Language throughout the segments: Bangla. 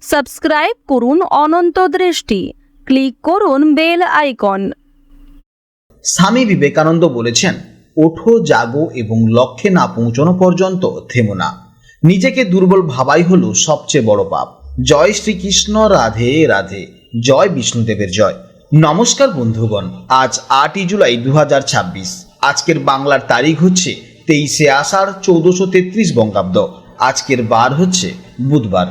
সাবস্ক্রাইব করুন অনন্ত দৃষ্টি, ক্লিক করুন বেল আইকন। স্বামী বিবেকানন্দ বলেছেন, ওঠো, জাগো এবং লক্ষ্যে না পৌঁছানো পর্যন্ত থেমো না। নিজেকে দুর্বল ভাবাই হলো সবচেয়ে বড় পাপ। জয় শ্রীকৃষ্ণ, রাধে রাধে, জয় বিষ্ণুদেবের জয়। নমস্কার বন্ধুগণ, আজ 8ই জুলাই 2026। আজকের বাংলার তারিখ হচ্ছে 23শে আষাঢ় 1433 বঙ্গাব্দ। আজকের বার হচ্ছে বুধবার।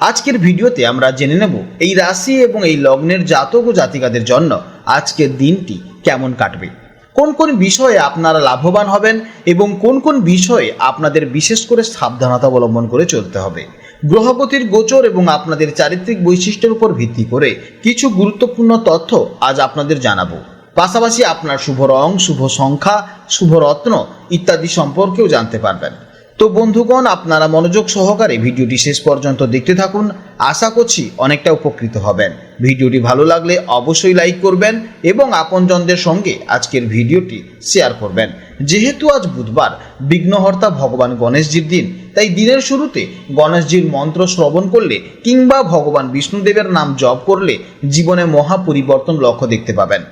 আজকের ভিডিওতে আমরা জেনে নেব এই রাশি এবং এই লগ্নের জাতক ও জাতিকাদের জন্য আজকের দিনটি কেমন কাটবে, কোন কোন বিষয়ে আপনারা লাভবান হবেন এবং কোন কোন বিষয়ে আপনাদের বিশেষ করে সাবধানতা অবলম্বন করে চলতে হবে। গ্রহগতির গোচর এবং আপনাদের চারিত্রিক বৈশিষ্ট্যের উপর ভিত্তি করে কিছু গুরুত্বপূর্ণ তথ্য আজ আপনাদের জানাবো। পাশাপাশি আপনার শুভ রং, শুভ সংখ্যা, শুভ রত্ন ইত্যাদি সম্পর্কেও জানতে পারবেন। তো বন্ধুগণ, আপনারা মনোযোগ সহকারে ভিডিওটি শেষ পর্যন্ত দেখতে থাকুন। আশা করছি অনেকটা উপকৃত হবেন। ভিডিওটি ভালো লাগলে অবশ্যই লাইক করবেন এবং আপনজনদের সঙ্গে আজকের ভিডিওটি শেয়ার করবেন। যেহেতু আজ বুধবার, বিঘ্নহর্তা ভগবান গণেশজির দিন, তাই দিনের শুরুতে গণেশজির মন্ত্র শ্রবণ করলে কিংবা ভগবান বিষ্ণুদেবের নাম জপ করলে জীবনে মহা পরিবর্তন লক্ষ্য দেখতে পাবেন।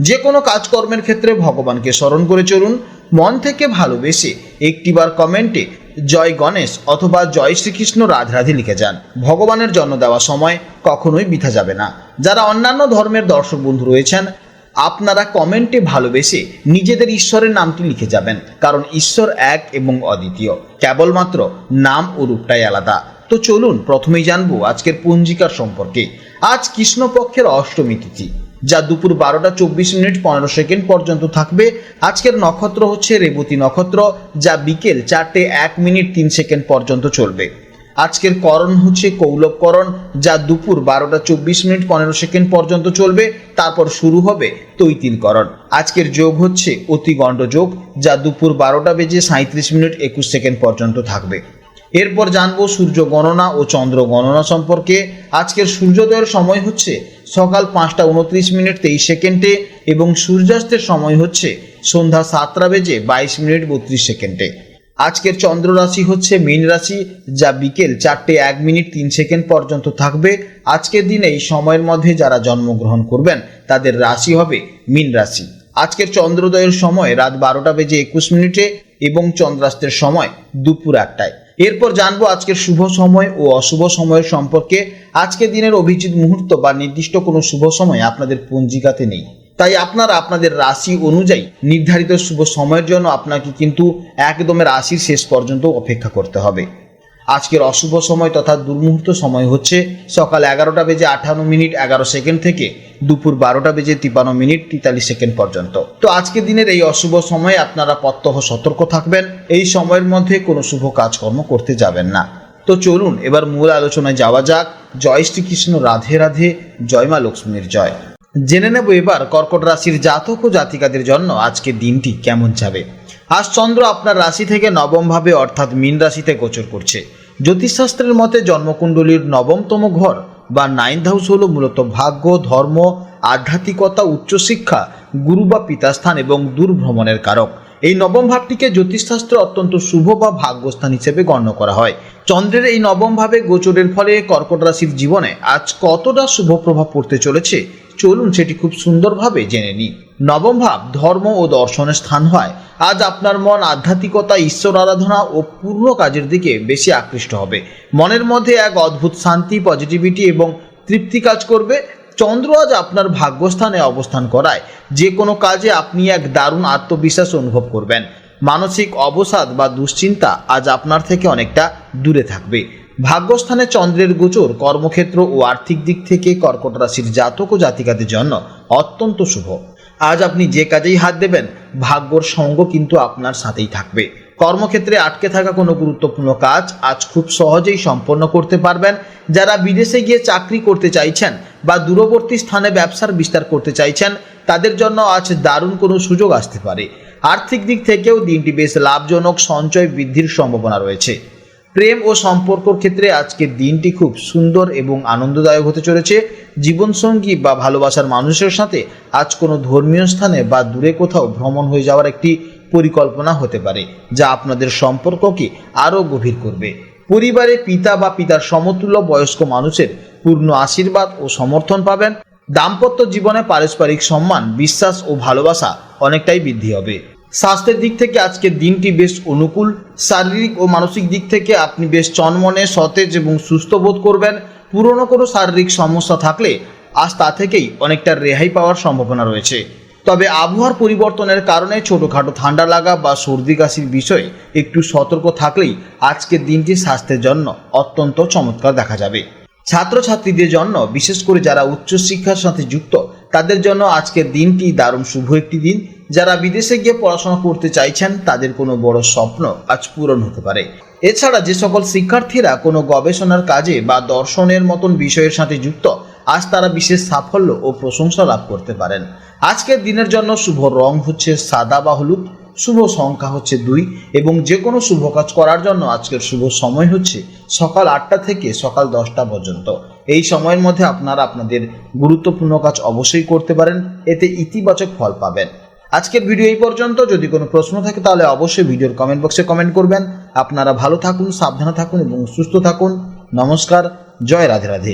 যে কোনো কাজকর্মের ক্ষেত্রে ভগবানকে স্মরণ করে চলুন। মন থেকে ভালোবেসে একটিবার কমেন্টে জয় গণেশ অথবা জয় শ্রীকৃষ্ণ রাধে রাধে লিখে যান। ভগবানের জন্য দেওয়া সময় কখনোই বৃথা যাবে না। যারা অন্যান্য ধর্মের দর্শক বন্ধু রয়েছেন, আপনারা কমেন্টে ভালোবেসে নিজেদের ঈশ্বরের নামটি লিখে যাবেন, কারণ ঈশ্বর এক এবং অদ্বিতীয়, কেবলমাত্র নাম ও রূপটাই আলাদা। তো চলুন প্রথমেই জানবো আজকের পঞ্জিকার সম্পর্কে। আজ কৃষ্ণপক্ষের অষ্টমী তিথি, যা দুপুর 12টা 24 মিনিট 15 সেকেন্ড পর্যন্ত থাকবে। আজকের নক্ষত্র হচ্ছে রেবতী নক্ষত্র, যা বিকেল 4টে 1 মিনিট 3 সেকেন্ড পর্যন্ত চলবে। আজকের করণ হচ্ছে কৌলবকরণ, যা দুপুর 12টা 24 মিনিট 15 সেকেন্ড পর্যন্ত চলবে। তারপর শুরু হবে তৈতিলকরণ। আজকের যোগ হচ্ছে অতিগণ্ড যোগ, যা দুপুর 12টা বেজে 37 মিনিট 21 সেকেন্ড পর্যন্ত থাকবে। এরপর জানবো সূর্য গণনা ও চন্দ্র গণনা সম্পর্কে। আজকের সূর্যোদয়ের সময় হচ্ছে সকাল 5টা 29 মিনিট 23 সেকেন্ডে এবং সূর্যাস্তের সময় হচ্ছে সন্ধ্যা 7টা বেজে 22 মিনিট 32 সেকেন্ডে। আজকের চন্দ্র রাশি হচ্ছে মীন রাশি, যা বিকেল 4টে 1 মিনিট 3 সেকেন্ড পর্যন্ত থাকবে। আজকের দিনে এই সময়ের মধ্যে যারা জন্মগ্রহণ করবেন তাদের রাশি হবে মীন রাশি। আজকের চন্দ্রোদয়ের সময় রাত 12টা বেজে 21 মিনিটে এবং চন্দ্রাস্তের সময় দুপুর 1টায়। এরপর জানবো আজকের শুভ সময় ও অশুভ সময়ের সম্পর্কে। আজকের দিনের অভিজিৎ মুহূর্ত বা নির্দিষ্ট কোনো শুভ সময় আপনাদের পঞ্জিকাতে নেই, তাই আপনারা আপনাদের রাশি অনুযায়ী নির্ধারিত শুভ সময়ের জন্য আপনাকে কিন্তু একদম রাশির শেষ পর্যন্ত অপেক্ষা করতে হবে। আজকের অশুভ সময় তথা দুর্মুহূর্ত সময় হচ্ছে সকাল 11টা বেজে 58 মিনিট 11 সেকেন্ড থেকে দুপুর 12টা বেজে 53 মিনিট 43 সেকেন্ড পর্যন্ত। তো আজকের দিনের এই অশুভ সময়ে আপনারা প্রত্যহ সতর্ক থাকবেন। এই সময়ের মধ্যে কোনো শুভ কাজকর্ম করতে যাবেন না। তো চলুন এবার মূল আলোচনায় যাওয়া যাক। জয় শ্রীকৃষ্ণ, রাধে রাধে, জয় মা লক্ষ্মীর জয়। জেনে নেব এবার কর্কট রাশির জাতক ও জাতিকাদের জন্য আজকের দিনটি কেমন যাবে। আজ চন্দ্র আপনার রাশি থেকে নবম ভাবে অর্থাৎ মীন রাশিতে গোচর করছে। জ্যোতিষশাস্ত্রের মতে জন্মকুণ্ডলীর নবমতম ঘর বা 9th হাউস হলো মূলত ভাগ্য, ধর্ম, আধ্যাত্মিকতা, উচ্চশিক্ষা, গুরু বা পিতাস্থান এবং দূরভ্রমণের কারক। এই নবম ভাবটিকে জ্যোতিষশাস্ত্রে অত্যন্ত শুভ বা ভাগ্যস্থান হিসেবে গণ্য করা হয়। চন্দ্রের এই নবম ভাবে গোচরের ফলে কর্কট রাশির জীবনে আজ কতটা শুভ প্রভাব পড়তে চলেছে চলুন সেটি খুব সুন্দরভাবে জেনে নিই। নবম ভাব ধর্ম ও দর্শনের স্থান হয়। আজ আপনার মন আধ্যাত্মিকতা, ঈশ্বর আরাধনা ও পূর্ণ কাজের দিকে বেশি আকৃষ্ট হবে। মনের মধ্যে এক অদ্ভুত শান্তি, পজিটিভিটি এবং তৃপ্তি কাজ করবে। চন্দ্র আজ আপনার ভাগ্যস্থানে অবস্থান করায় যে কোনো কাজে আপনি এক দারুণ আত্মবিশ্বাস অনুভব করবেন। মানসিক অবসাদ বা দুশ্চিন্তা আজ আপনার থেকে অনেকটা দূরে থাকবে। ভাগ্যস্থানে চন্দ্রের গোচর কর্মক্ষেত্র ও আর্থিক দিক থেকে কর্কট রাশির জাতক ও জাতিকাদের জন্য অত্যন্ত শুভ। আজ আপনি যে কাজেই হাত দেবেন ভাগ্যর সঙ্গ কিন্তু আপনার সাথেই থাকবে। কর্মক্ষেত্রে আটকে থাকা কোনো গুরুত্বপূর্ণ কাজ আজ খুব সহজেই সম্পন্ন করতে পারবেন। যারা বিদেশে গিয়ে চাকরি করতে চাইছেন বা দূরবর্তী স্থানে ব্যবসার বিস্তার করতে চাইছেন তাদের জন্য আজ দারুণ কোনো সুযোগ আসতে পারে। আর্থিক দিক থেকেও দিনটি বেশ লাভজনক, সঞ্চয় বৃদ্ধির সম্ভাবনা রয়েছে। প্রেম ও সম্পর্কর ক্ষেত্রে আজকের দিনটি খুব সুন্দর এবং আনন্দদায়ক হতে চলেছে। জীবনসঙ্গী বা ভালোবাসার মানুষের সাথে আজ কোনো ধর্মীয় স্থানে বা দূরে কোথাও ভ্রমণ হয়ে যাওয়ার একটি পরিকল্পনা হতে পারে, যা আপনাদের সম্পর্ককে আরও গভীর করবে। পরিবারে পিতা বা পিতার সমতুল্য বয়স্ক মানুষের পূর্ণ আশীর্বাদ ও সমর্থন পাবেন। দাম্পত্য জীবনে পারস্পরিক সম্মান, বিশ্বাস ও ভালোবাসা অনেকটাই বৃদ্ধি হবে। স্বাস্থ্যের দিক থেকে আজকের দিনটি বেশ অনুকূল। শারীরিক ও মানসিক দিক থেকে আপনি বেশ চনমনে, সতেজ এবং সুস্থ বোধ করবেন। পুরনো কোনো শারীরিক সমস্যা থাকলে আজ তা থেকেই অনেকটা রেহাই পাওয়ার সম্ভাবনা রয়েছে। তবে আবহাওয়ার পরিবর্তনের কারণে ছোটোখাটো ঠান্ডা লাগা বা সর্দি কাশির বিষয়ে একটু সতর্ক থাকলেই আজকের দিনটি স্বাস্থ্যের জন্য অত্যন্ত চমৎকার দেখা যাবে। ছাত্রছাত্রীদের জন্য, বিশেষ করে যারা উচ্চশিক্ষার সাথে যুক্ত, তাদের জন্য আজকের দিনটি দারুণ শুভ একটি দিন। যারা বিদেশে গিয়ে পড়াশোনা করতে চাইছেন তাদের কোনো বড় স্বপ্ন আজ পূরণ হতে পারে। এছাড়া যে সকল শিক্ষার্থীরা কোনো গবেষণার কাজে বা দর্শনের মতন বিষয়ের সাথে যুক্ত, আজ তারা বিশেষ সাফল্য ও প্রশংসা লাভ করতে পারেন। আজকের দিনের জন্য শুভ রং হচ্ছে সাদা বা হলুদ, শুভ সংখ্যা হচ্ছে 2 এবং যে কোনো শুভ কাজ করার জন্য আজকের শুভ সময় হচ্ছে সকাল 8টা থেকে সকাল 10টা পর্যন্ত। এই সময়ের মধ্যে আপনারা আপনাদের গুরুত্বপূর্ণ কাজ অবশ্যই করতে পারেন, এতে ইতিবাচক ফল পাবেন। আজকের ভিডিও এই পর্যন্ত। যদি কোনো প্রশ্ন থাকে তাহলে অবশ্যই ভিডিওর কমেন্ট বক্সে কমেন্ট করবেন। আপনারা ভালো থাকুন, সাবধানে থাকুন এবং সুস্থ থাকুন। নমস্কার, জয় রাধে রাধে।